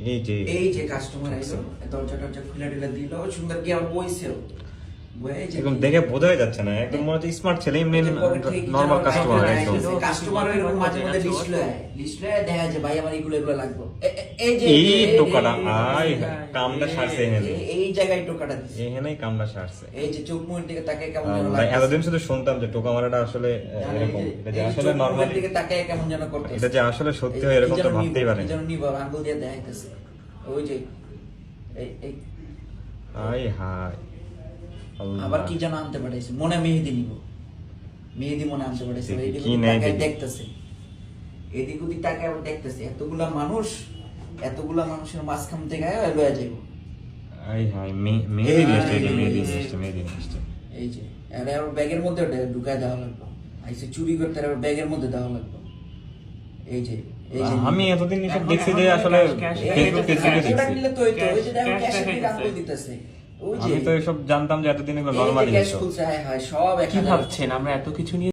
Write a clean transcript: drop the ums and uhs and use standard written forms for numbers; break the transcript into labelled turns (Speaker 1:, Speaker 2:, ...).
Speaker 1: এই যে কাস্টমার আইলো, দরজা খুলে দিল, সুন্দর কি আর বইছেও
Speaker 2: একদম দেখে বোঝাই যাচ্ছে না, একদম মনে হচ্ছে স্মার্ট ছেলে, এমনি নরমাল কাস্টমার একদম।
Speaker 1: কাস্টমার এরকম মাঝে মধ্যে লিস্ট লয় দেখা যায় ভাই আমার এগুলো লাগবে,
Speaker 2: এই টোকাটা আই কামটা সারছে এখানে,
Speaker 1: এই জায়গায় টোকাটা দিছে,
Speaker 2: এখানেই কামটা সারছে।
Speaker 1: এই যে চোখ মুখের দিকে তাকায় কেমন যেন লাগে।
Speaker 2: এতদিন শুধু শুনতাম যে টোকা মারাটা আসলে এরকম, এটা যে আসলে নরমাল
Speaker 1: দিকে তাকায় কেমন যেন করতেছে,
Speaker 2: এটা যে আসলে সত্যি হয় এরকম তো ভাবতেই পারেন।
Speaker 1: যেন নিব আঙ্গুল দিয়ে দেখাইতেছে, ওই যে এই
Speaker 2: আই হাই
Speaker 1: আবার কি যেন আনতে পাঠাইছে, মনে মেহেদি নিব, মেহেদি মনে আনতে পাঠাইছে,
Speaker 2: কি নেই
Speaker 1: দেখতেছে এদিক ওদিক তাকায় আবার দেখতেছে, এতগুলা মানুষের মাঝখান থেকে লয়ে যাইব।
Speaker 2: আই হাই মেহেদি নিয়ে
Speaker 1: এই যে আরে আর ব্যাগের মধ্যে ঢুকায় দেওয়া লাগবে, আইসে চুরি করতে আর ব্যাগের মধ্যে দেওয়া লাগবে। এই যে
Speaker 2: আমি এতদিন এসব দেখছি যে আসলে ফেসবুকে দেখছি, আমি তো এসব জানতাম যে এতদিন এগুলো নরমালি।
Speaker 1: সব
Speaker 3: কি ভাবছেন আমরা এত কিছু নিয়ে